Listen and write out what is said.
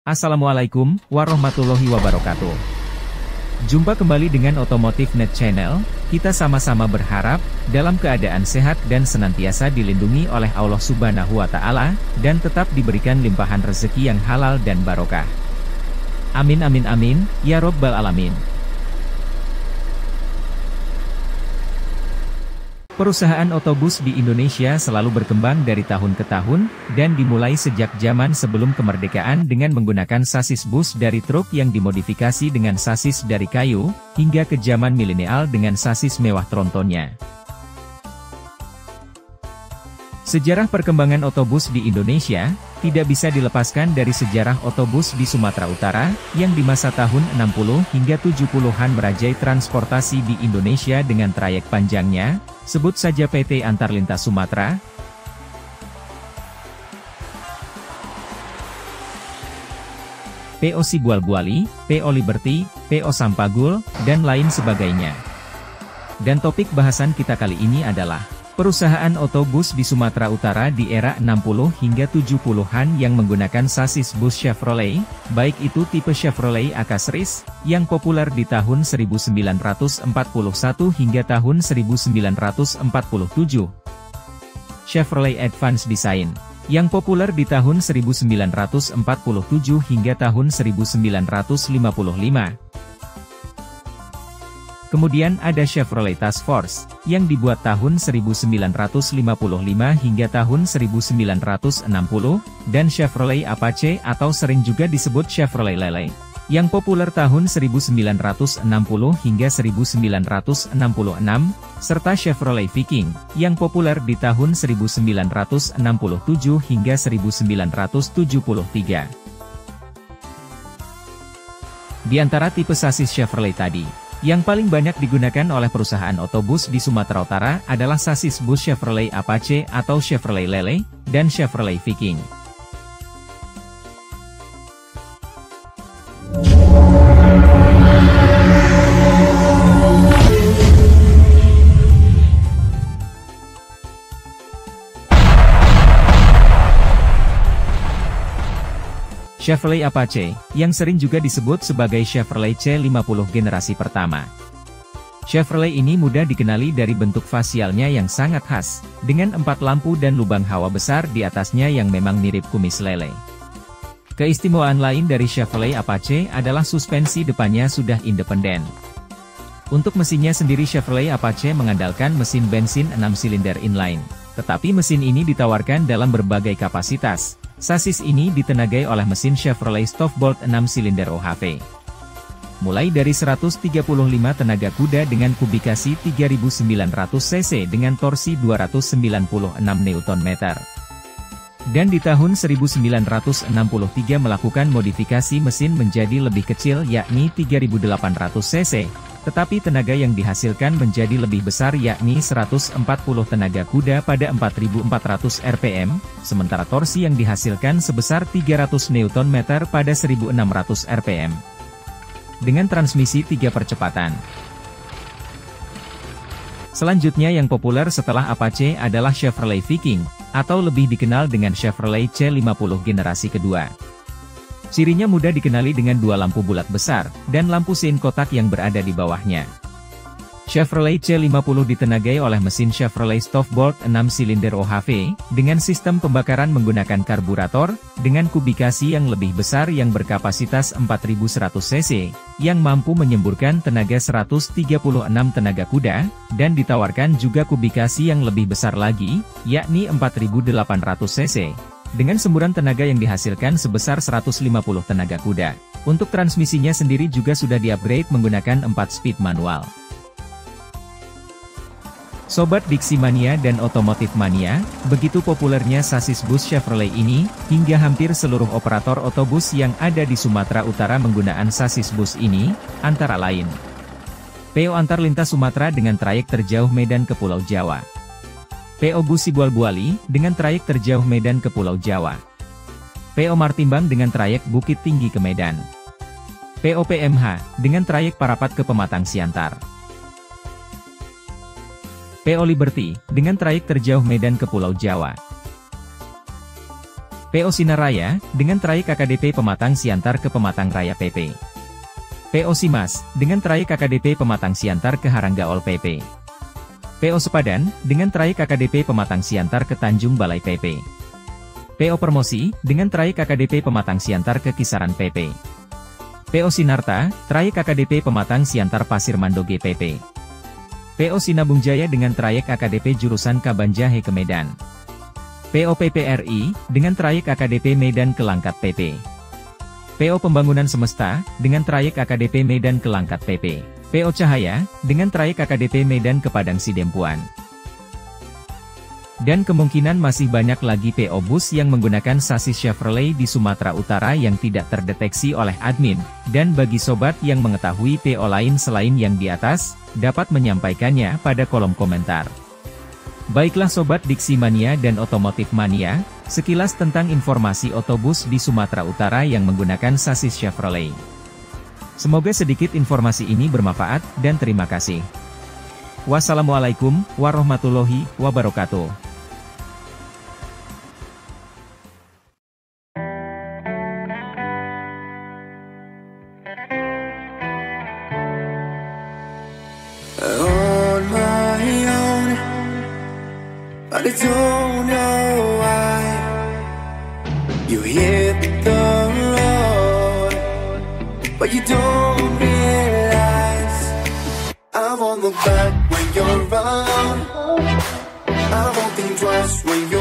Assalamualaikum warahmatullahi wabarakatuh. Jumpa kembali dengan Otomotif Net Channel. Kita sama-sama berharap dalam keadaan sehat dan senantiasa dilindungi oleh Allah Subhanahu wa Ta'ala, dan tetap diberikan limpahan rezeki yang halal dan barokah. Amin amin amin ya robbal alamin. Perusahaan otobus di Indonesia selalu berkembang dari tahun ke tahun, dan dimulai sejak zaman sebelum kemerdekaan dengan menggunakan sasis bus dari truk yang dimodifikasi dengan sasis dari kayu, hingga ke zaman milenial dengan sasis mewah trontonnya. Sejarah perkembangan otobus di Indonesia tidak bisa dilepaskan dari sejarah otobus di Sumatera Utara, yang di masa tahun 60 hingga 70-an merajai transportasi di Indonesia dengan trayek panjangnya. Sebut saja PT Antarlintas Sumatera, PO Sibual-Buali, PO Liberty, PO Sampagul, dan lain sebagainya. Dan topik bahasan kita kali ini adalah perusahaan otobus di Sumatera Utara di era 60 hingga 70-an yang menggunakan sasis bus Chevrolet, baik itu tipe Chevrolet Akas yang populer di tahun 1941 hingga tahun 1947. Chevrolet Advance Design, yang populer di tahun 1947 hingga tahun 1955. Kemudian ada Chevrolet Task Force, yang dibuat tahun 1955 hingga tahun 1960, dan Chevrolet Apache atau sering juga disebut Chevrolet Lele, yang populer tahun 1960 hingga 1966, serta Chevrolet Viking, yang populer di tahun 1967 hingga 1973. Di antara tipe sasis Chevrolet tadi, yang paling banyak digunakan oleh perusahaan otobus di Sumatera Utara adalah sasis bus Chevrolet Apache atau Chevrolet Lele, dan Chevrolet Viking. Chevrolet Apache, yang sering juga disebut sebagai Chevrolet C50 generasi pertama. Chevrolet ini mudah dikenali dari bentuk fasialnya yang sangat khas, dengan 4 lampu dan lubang hawa besar di atasnya yang memang mirip kumis lele. Keistimewaan lain dari Chevrolet Apache adalah suspensi depannya sudah independen. Untuk mesinnya sendiri Chevrolet Apache mengandalkan mesin bensin 6 silinder inline, tetapi mesin ini ditawarkan dalam berbagai kapasitas. Sasis ini ditenagai oleh mesin Chevrolet Stoffbolt 6 silinder OHV. Mulai dari 135 tenaga kuda dengan kubikasi 3900 cc dengan torsi 296 Nm. Dan di tahun 1963 melakukan modifikasi mesin menjadi lebih kecil yakni 3800 cc. Tetapi tenaga yang dihasilkan menjadi lebih besar yakni 140 tenaga kuda pada 4400 rpm, sementara torsi yang dihasilkan sebesar 300 Nm pada 1600 rpm. Dengan transmisi 3 percepatan. Selanjutnya yang populer setelah Apache adalah Chevrolet Viking, atau lebih dikenal dengan Chevrolet C50 generasi kedua. Cirinya mudah dikenali dengan 2 lampu bulat besar, dan lampu sein kotak yang berada di bawahnya. Chevrolet C50 ditenagai oleh mesin Chevrolet Stoffbolt 6 silinder OHV, dengan sistem pembakaran menggunakan karburator, dengan kubikasi yang lebih besar yang berkapasitas 4100 cc, yang mampu menyemburkan tenaga 136 tenaga kuda, dan ditawarkan juga kubikasi yang lebih besar lagi, yakni 4800 cc. Dengan semburan tenaga yang dihasilkan sebesar 150 tenaga kuda. Untuk transmisinya sendiri juga sudah di-upgrade menggunakan 4 speed manual. Sobat Diksi Mania dan Otomotif Mania, begitu populernya sasis bus Chevrolet ini, hingga hampir seluruh operator otobus yang ada di Sumatera Utara menggunakan sasis bus ini, antara lain PO Antarlintas Sumatera dengan trayek terjauh Medan ke Pulau Jawa. PO Bus Sibual-Buali, dengan trayek terjauh Medan ke Pulau Jawa. PO Martimbang dengan trayek Bukit Tinggi ke Medan. PO PMH, dengan trayek Parapat ke Pematang Siantar. PO Liberty, dengan trayek terjauh Medan ke Pulau Jawa. PO Sinar Raya, dengan trayek KKDP Pematang Siantar ke Pematang Raya PP. PO Simas, dengan trayek KKDP Pematang Siantar ke Haranggaol PP. PO Sepadan, dengan trayek KKDP Pematang Siantar ke Tanjung Balai PP. PO Promosi, dengan trayek KKDP Pematang Siantar ke Kisaran PP. PO Sinarta, trayek KKDP Pematang Siantar Pasir Mando GPP. PO Sinabung Jaya dengan trayek KKDP jurusan Kabanjahe ke Medan. PO PPRI, dengan trayek KKDP Medan ke Langkat PP. PO Pembangunan Semesta, dengan trayek KKDP Medan ke Langkat PP. PO Cahaya, dengan trayek KKDP Medan ke Padang Sidempuan. Dan kemungkinan masih banyak lagi PO bus yang menggunakan sasis Chevrolet di Sumatera Utara yang tidak terdeteksi oleh admin, dan bagi sobat yang mengetahui PO lain selain yang di atas, dapat menyampaikannya pada kolom komentar. Baiklah Sobat Diksi Mania dan Otomotif Mania, sekilas tentang informasi otobus di Sumatera Utara yang menggunakan sasis Chevrolet. Semoga sedikit informasi ini bermanfaat, dan terima kasih. Wassalamualaikum warahmatullahi wabarakatuh. But I don't know why you hit the road, but you don't realize I won't look back when you're around. I won't think twice when you're